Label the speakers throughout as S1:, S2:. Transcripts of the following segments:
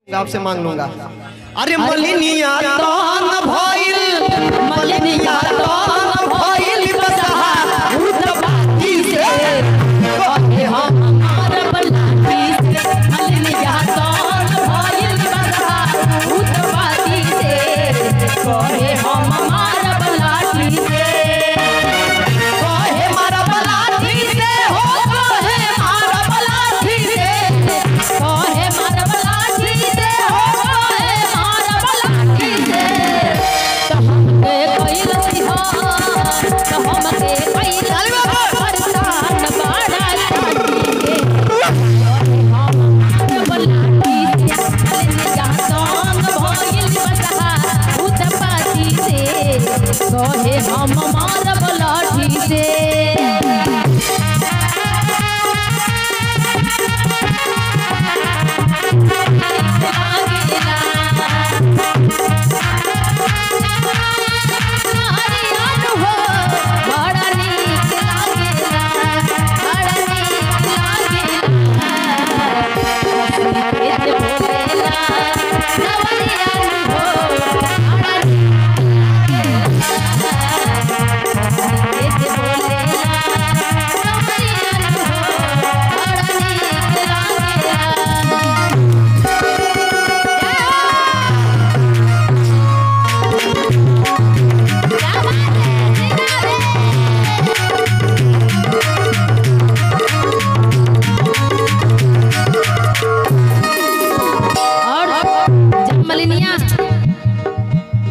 S1: आपसे मांग लूंगा। अरे मलिनिया तान भइल, मलिनिया तान भइल बसहा उतपाती से कहे हमार बलाती से। मलिनिया तान भइल बसहा उतपाती से कहे हमार बलाती से। कहे मारा बलाती से हो, कहे मारा बलाती से, कहे मारा बलाती से हो, कहे मारा बलाती से। तो हमके कैलसी हो, तो हमके कैलसी परेशान बाड़ा लागी के कहे हमार बलाती से। मलिनिया तान भइल बसहा उतपाती से कहे हमार बलाती से।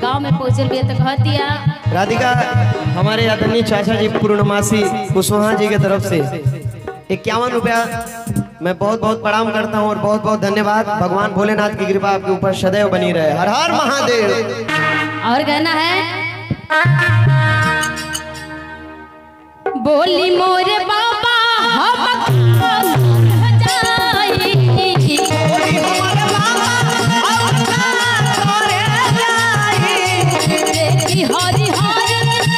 S1: गांव में पहुंचल भी तो कह दिया राधिका हमारे आदरणीय चाचा जी पूर्णमासी कुशवाहा जी की तरफ से 51 रुपया मैं बहुत बहुत प्रणाम करता हूं और बहुत बहुत धन्यवाद। भगवान भोलेनाथ की कृपा आपके ऊपर सदैव बनी रहे। हर हर महादेव। और कहना है बोली मोरे बाबा हरी हरी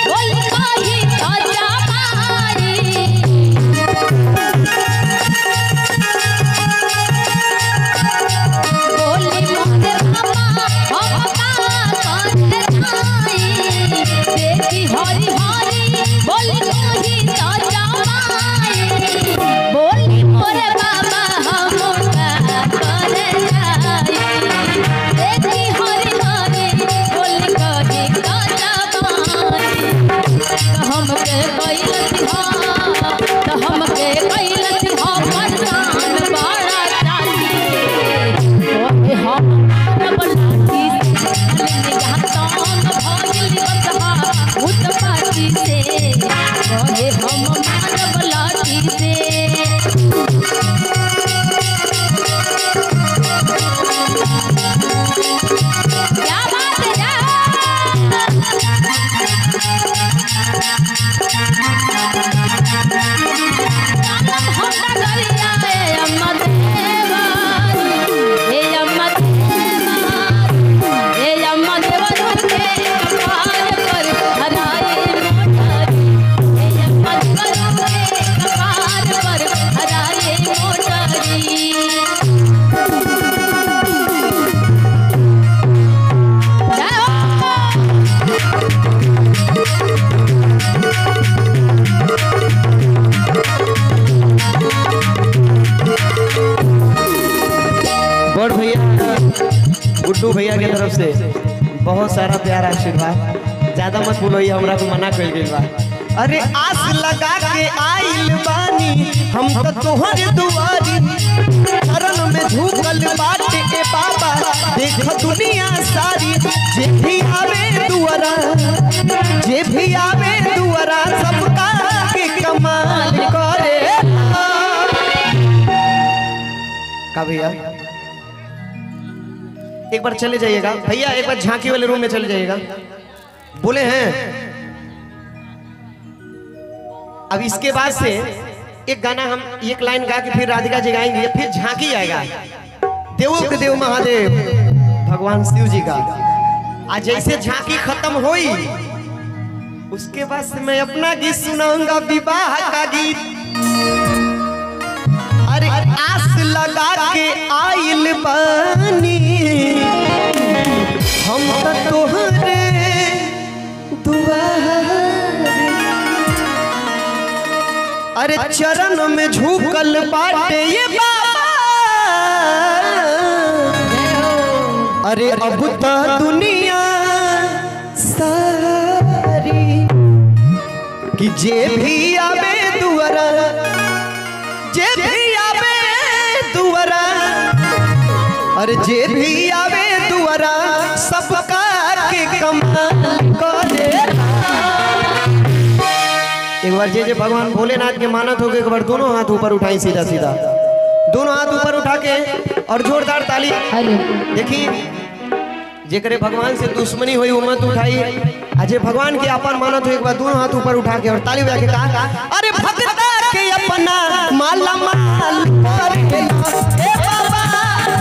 S1: बोली कही ताजा मारी। बोली मोरे बाबा हम का करते जाई। देखी हरी हरी बोली कही ताजा मारी। बोली मोरे बाबा हम का करते जाई। देखी हरी हरी बोली कही हमके कैलसी हो, तो हमके कैलसी हो परेशान बाड़ा लागी के कहे हमार बलाती से। मलिनिया तान भइल बसहा उतपाती से कहे हमार बलाती से। क्या बात है गुड्डू भैया की तरफ से बहुत सारा प्यार आशीर्वाद। ज्यादा मत बोलो, ये हमरा को मना कर गइल बा। अरे आस लगा के आइल बानी हम तो तोहरे दुआरी। शरण में झुकल बाटे के बाबा देख दुनिया सारी। जे भी आवे दुआरा, जे भी आवे दुआरा सबका के कमाल करे। का भैया एक बार चले जाइएगा भैया, एक बार झांकी वाले रूम में चले जाइएगा। बोले हैं अब इसके बाद से एक गाना हम एक लाइन गा के फिर राधिका जी गाएंगे, फिर झांकी आएगा देवों के देव महादेव भगवान शिव जी का। आज जैसे झांकी खत्म हुई उसके बाद से मैं अपना गीत सुनाऊंगा, विवाह का गीत। अरे आस लगा के आइल बानी अरे चरण में झुकल बाटे ये बाबा, अरे अब तो दुनिया सारी कि जे भी आवे दुआरा, जे भी आवे दुआरा, अरे जे भी आवे दुआरा सबका के कमाल करे। एक बार जे भगवान भोलेनाथ के मानत हो गए, एक बार दोनों हाथ ऊपर उठाई, सीधा सीधा दोनों हाथ ऊपर उठा के और जोरदार ताली। देखिए जेकरे भगवान से दुश्मनी हुई वो मत उठाई, अजय भगवान के अपन मानत हो, एक बार दोनों हाथ ऊपर उठा के और ताली बजा के कहा, अरे भगता के अपना माला माल करेला, ए बाबा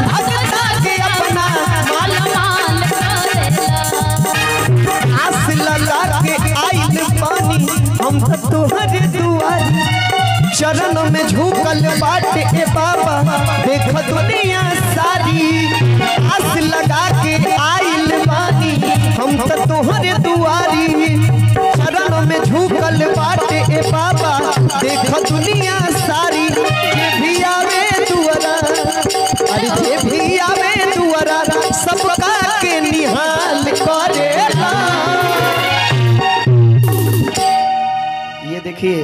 S1: भगता के अपना माला माल करेला, आस लगा के आइल पानी हम तोहरे दुआरी, चरण में झुकल बाटे ए बाबा देख दुनिया सारी, आस लगा के आइल बानी हम तोहरे दुआरी, चरण में झुकल बाटे ए बाबा देख दुनिया सारी, जे भी आवे दुआरा, अरे जे भी आवे दुआरा सबका के निहाल करेला। ये देखिए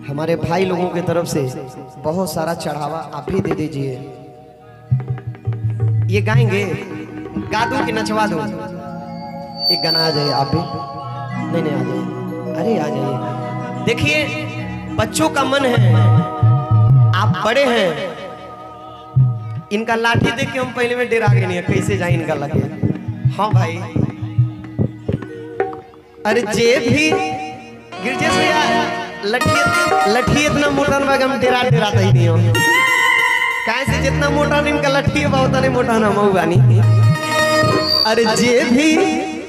S1: हमारे भाई लोगों की तरफ से बहुत सारा चढ़ावा आप भी दे दीजिए। ये गाएंगे, गा दूं कि नचवा दूं? एक गाना आ जाए आप भी। नहीं आ जाए, अरे आ जाइए। देखिए बच्चों का मन है, आप बड़े हैं, इनका लाठी देख के हम पहले में डरा गए, नहीं कैसे जाए इनका लगे। हाँ भाई, अरे जे भी गिरजे से लठी इतना मोटा हम डेराता ही नहीं हो, कैसे जितना मोटा इनका लठी है बहुत नहीं मोटा ना मऊगानी। अरे जे भी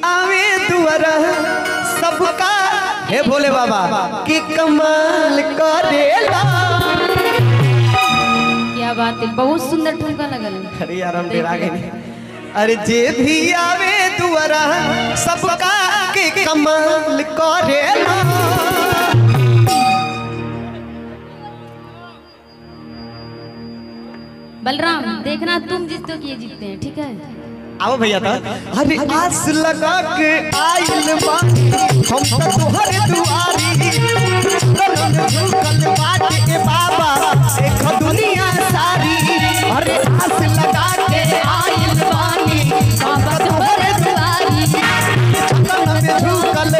S1: आवे दुआरा सबका हे भोले बाबा की कमाल करेला।
S2: क्या बात है, बहुत सुंदर ठुमका लगल।
S1: अरे यार हम डेरा गए। अरे जे भी आवे दुआरा सबका के कमाल करेला।
S2: बलराम देखना तुम जीतते हो कि ये जीतते हैं, ठीक है?
S1: आओ भैया था। अरे आस लगा के आइल बा हम तोहरे दुआरी, झुकल बाटे के बाबा देख दुनिया सारी, अरे आस लगा के आइल बानी बाबा तोहरे दुआरी, झुकल